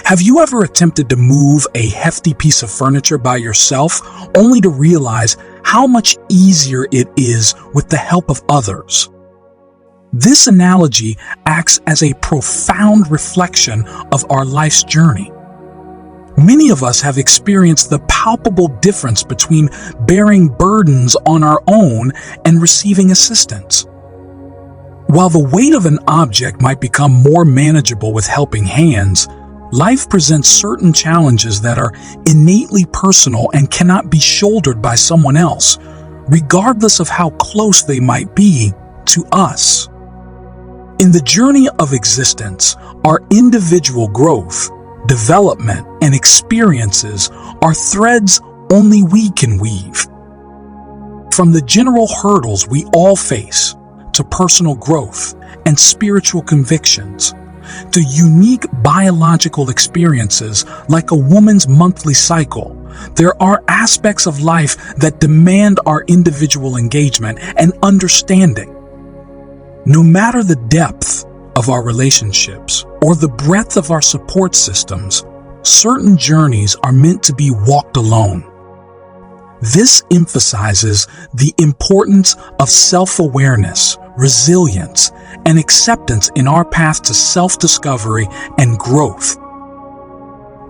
Have you ever attempted to move a hefty piece of furniture by yourself, only to realize how much easier it is with the help of others? This analogy acts as a profound reflection of our life's journey. Many of us have experienced the palpable difference between bearing burdens on our own and receiving assistance. While the weight of an object might become more manageable with helping hands, life presents certain challenges that are innately personal and cannot be shouldered by someone else, regardless of how close they might be to us. In the journey of existence, our individual growth, development, and experiences are threads only we can weave. From the general hurdles we all face, to personal growth and spiritual convictions, to unique biological experiences like a woman's monthly cycle, there are aspects of life that demand our individual engagement and understanding. No matter the depth of our relationships or the breadth of our support systems, certain journeys are meant to be walked alone. This emphasizes the importance of self-awareness, resilience, and acceptance in our path to self-discovery and growth.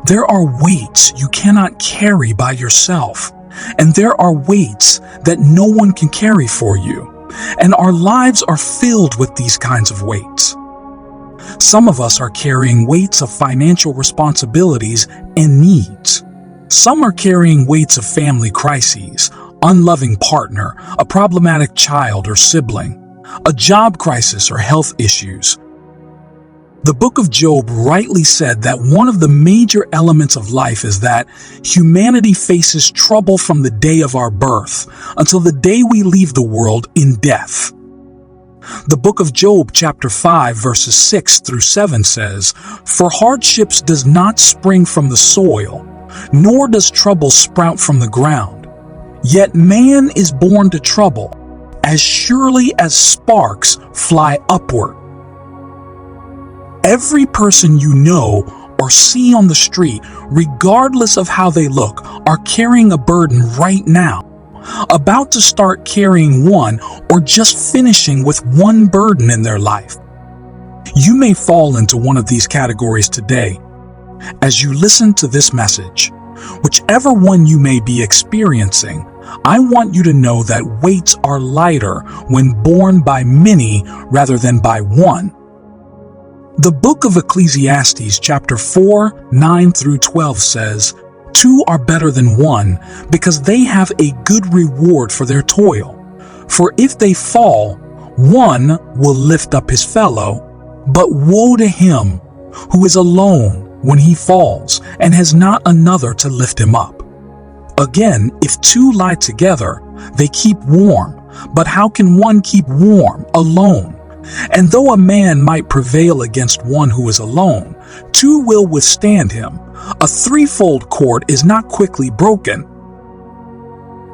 There are weights you cannot carry by yourself, and there are weights that no one can carry for you, and our lives are filled with these kinds of weights. Some of us are carrying weights of financial responsibilities and needs. Some are carrying weights of family crises, unloving partner, a problematic child or sibling, a job crisis or health issues. The book of Job rightly said that one of the major elements of life is that humanity faces trouble from the day of our birth until the day we leave the world in death. The book of Job chapter 5 verses 6 through 7 says, "For hardships does not spring from the soil, nor does trouble sprout from the ground. Yet man is born to trouble, as surely as sparks fly upward." Every person you know or see on the street, regardless of how they look, are carrying a burden right now, about to start carrying one, or just finishing with one burden in their life. You may fall into one of these categories today. As you listen to this message, whichever one you may be experiencing, I want you to know that weights are lighter when borne by many rather than by one. The book of Ecclesiastes chapter 4, 9 through 12 says, "Two are better than one, because they have a good reward for their toil. For if they fall, one will lift up his fellow, but woe to him who is alone when he falls and has not another to lift him up. Again, if two lie together, they keep warm, but how can one keep warm alone? And though a man might prevail against one who is alone, two will withstand him. A threefold cord is not quickly broken."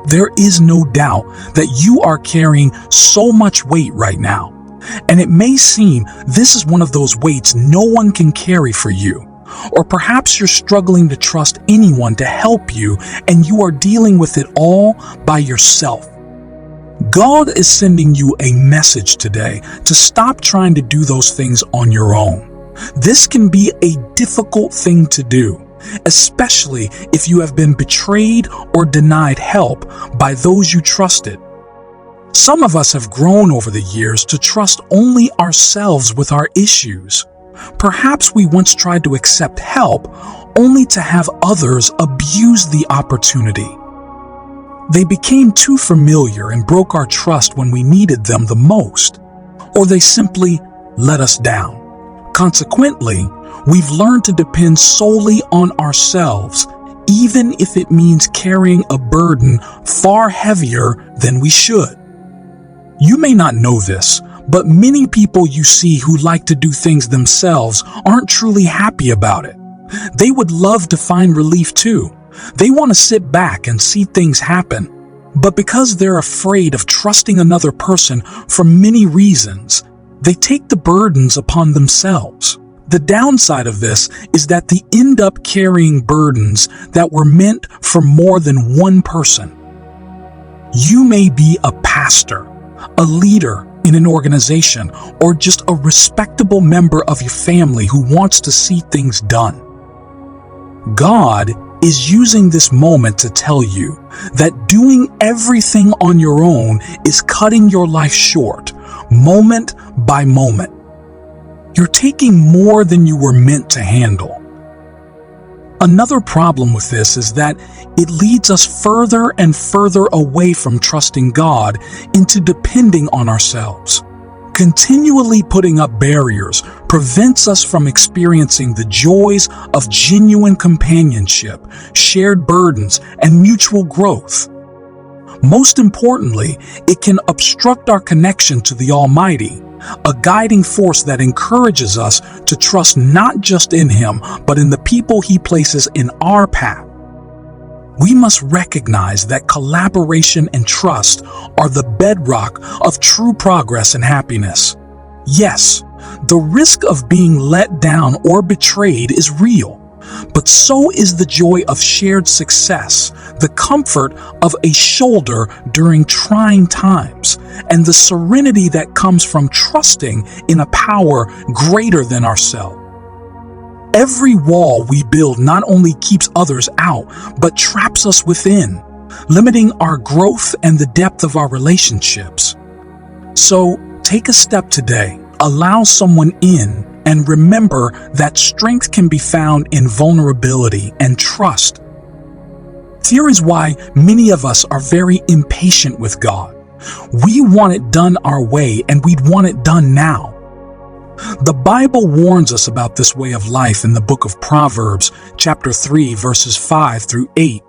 There is no doubt that you are carrying so much weight right now, and it may seem this is one of those weights no one can carry for you. Or perhaps you're struggling to trust anyone to help you, and you are dealing with it all by yourself. God is sending you a message today to stop trying to do those things on your own. This can be a difficult thing to do, especially if you have been betrayed or denied help by those you trusted. Some of us have grown over the years to trust only ourselves with our issues. Perhaps we once tried to accept help only to have others abuse the opportunity. They became too familiar and broke our trust when we needed them the most, or they simply let us down. Consequently, we've learned to depend solely on ourselves, even if it means carrying a burden far heavier than we should. You may not know this, but many people you see who like to do things themselves aren't truly happy about it. They would love to find relief too. They want to sit back and see things happen. But because they're afraid of trusting another person for many reasons, they take the burdens upon themselves. The downside of this is that they end up carrying burdens that were meant for more than one person. You may be a pastor, a leader in an organization, or just a respectable member of your family who wants to see things done. God is using this moment to tell you that doing everything on your own is cutting your life short, moment by moment. You're taking more than you were meant to handle. Another problem with this is that it leads us further and further away from trusting God into depending on ourselves. Continually putting up barriers prevents us from experiencing the joys of genuine companionship, shared burdens, and mutual growth. Most importantly, it can obstruct our connection to the Almighty, a guiding force that encourages us to trust not just in Him, but in the people He places in our path. We must recognize that collaboration and trust are the bedrock of true progress and happiness. Yes, the risk of being let down or betrayed is real, but so is the joy of shared success, the comfort of a shoulder during trying times, and the serenity that comes from trusting in a power greater than ourselves. Every wall we build not only keeps others out, but traps us within, limiting our growth and the depth of our relationships. So, take a step today, allow someone in, and remember that strength can be found in vulnerability and trust. Here is why many of us are very impatient with God. We want it done our way, and we'd want it done now. The Bible warns us about this way of life in the book of Proverbs, chapter 3, verses 5 through 8.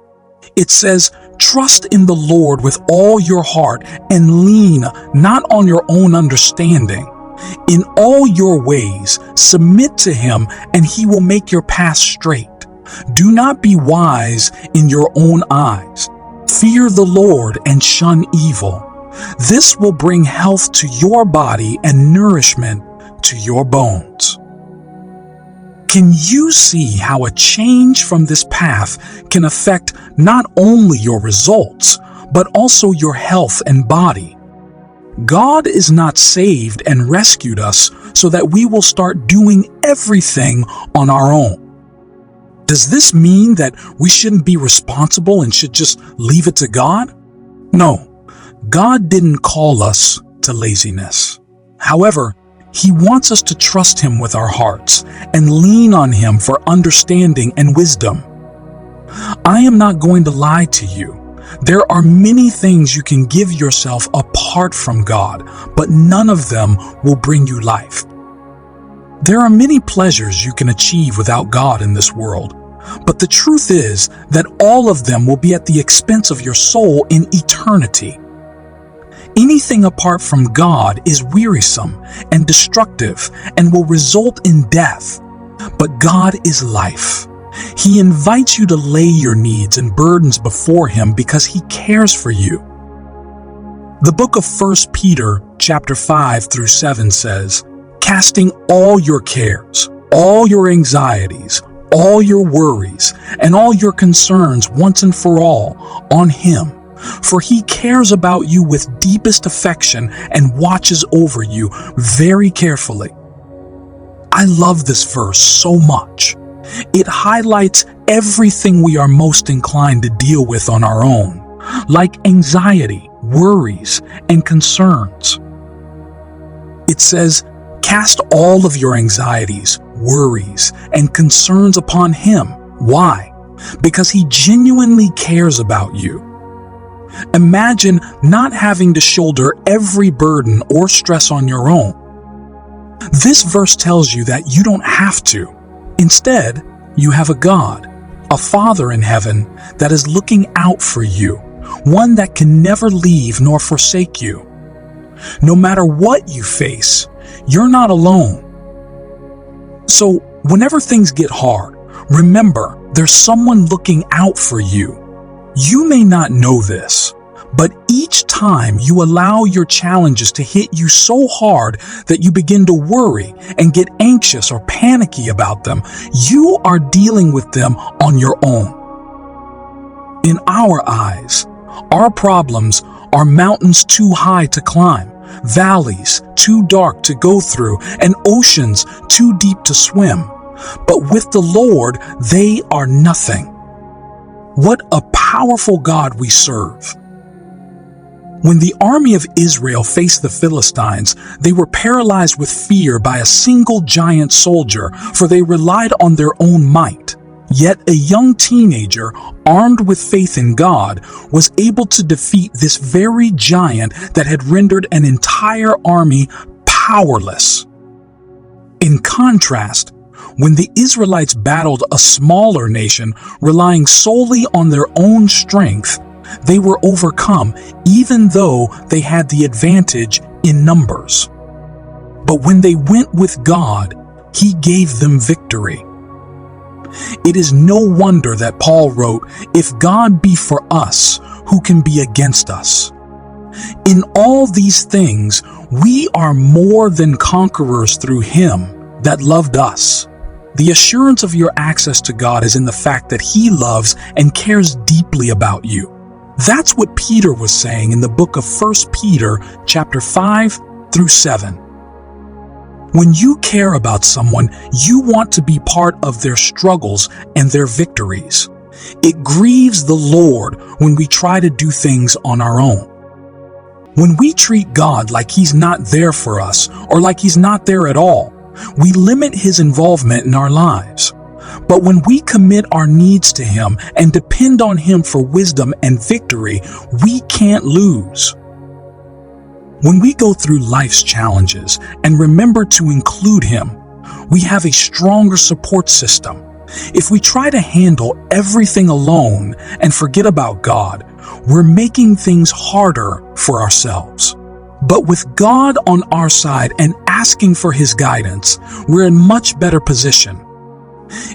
It says, "Trust in the Lord with all your heart and lean not on your own understanding. In all your ways, submit to Him, and He will make your path straight. Do not be wise in your own eyes. Fear the Lord and shun evil. This will bring health to your body and nourishment to your bones." Can you see how a change from this path can affect not only your results, but also your health and body? God is not saved and rescued us so that we will start doing everything on our own. Does this mean that we shouldn't be responsible and should just leave it to God? No, God didn't call us to laziness. However, He wants us to trust Him with our hearts and lean on Him for understanding and wisdom. I am not going to lie to you. There are many things you can give yourself apart from God, but none of them will bring you life. There are many pleasures you can achieve without God in this world, but the truth is that all of them will be at the expense of your soul in eternity. Anything apart from God is wearisome and destructive and will result in death. But God is life. He invites you to lay your needs and burdens before Him because He cares for you. The book of 1 Peter chapter 5 through 7 says, "Casting all your cares, all your anxieties, all your worries, and all your concerns once and for all on Him. For He cares about you with deepest affection and watches over you very carefully." I love this verse so much. It highlights everything we are most inclined to deal with on our own, like anxiety, worries, and concerns. It says, "Cast all of your anxieties, worries, and concerns upon Him." Why? Because He genuinely cares about you. Imagine not having to shoulder every burden or stress on your own. This verse tells you that you don't have to. Instead, you have a God, a Father in heaven that is looking out for you, one that can never leave nor forsake you. No matter what you face, you're not alone. So, whenever things get hard, remember there's someone looking out for you. You may not know this, But each time you allow your challenges to hit you so hard that you begin to worry and get anxious or panicky about them, you are dealing with them on your own. In our eyes, our problems are mountains too high to climb, valleys too dark to go through, and oceans too deep to swim. But with the Lord, they are nothing. What a powerful God we serve. When the army of Israel faced the Philistines, they were paralyzed with fear by a single giant soldier, for they relied on their own might. Yet a young teenager, armed with faith in God, was able to defeat this very giant that had rendered an entire army powerless. In contrast, when the Israelites battled a smaller nation relying solely on their own strength, they were overcome even though they had the advantage in numbers. But when they went with God, He gave them victory. It is no wonder that Paul wrote, "If God be for us, who can be against us?" In all these things, we are more than conquerors through Him that loved us. The assurance of your access to God is in the fact that He loves and cares deeply about you. That's what Peter was saying in the book of 1 Peter chapter 5 through 7. When you care about someone, you want to be part of their struggles and their victories. It grieves the Lord when we try to do things on our own. When we treat God like He's not there for us or like He's not there at all, we limit His involvement in our lives. But when we commit our needs to Him and depend on Him for wisdom and victory, we can't lose. When we go through life's challenges and remember to include Him, we have a stronger support system. If we try to handle everything alone and forget about God, we're making things harder for ourselves. But with God on our side and asking for His guidance, we're in much better position.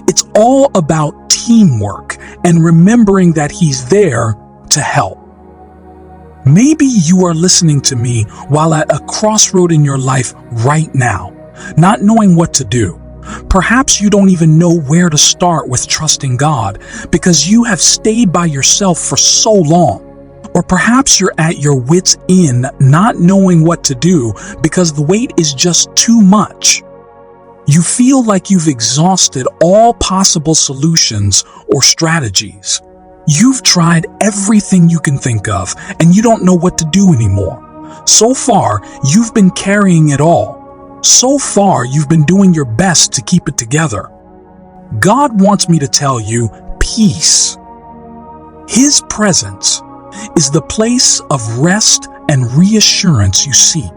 It's all about teamwork and remembering that He's there to help. Maybe you are listening to me while at a crossroad in your life right now, not knowing what to do. Perhaps you don't even know where to start with trusting God because you have stayed by yourself for so long. Or perhaps you're at your wits' end, not knowing what to do because the weight is just too much. You feel like you've exhausted all possible solutions or strategies. You've tried everything you can think of, and you don't know what to do anymore. So far, you've been carrying it all. So far, you've been doing your best to keep it together. God wants me to tell you, peace. His presence is the place of rest and reassurance you seek.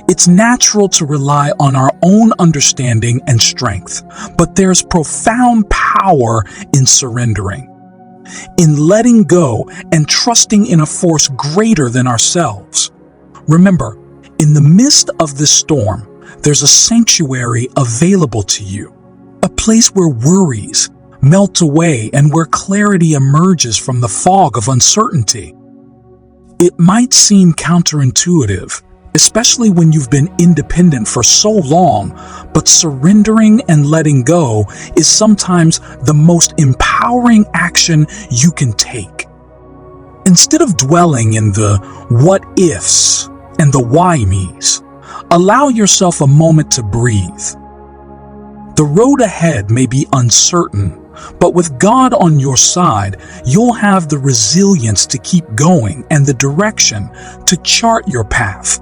It's natural to rely on our own understanding and strength, but there's profound power in surrendering, in letting go and trusting in a force greater than ourselves. Remember, in the midst of this storm, there's a sanctuary available to you, a place where worries melt away and where clarity emerges from the fog of uncertainty. It might seem counterintuitive, especially when you've been independent for so long, but surrendering and letting go is sometimes the most empowering action you can take. Instead of dwelling in the what ifs and the why me's, allow yourself a moment to breathe. The road ahead may be uncertain, but with God on your side, you'll have the resilience to keep going and the direction to chart your path.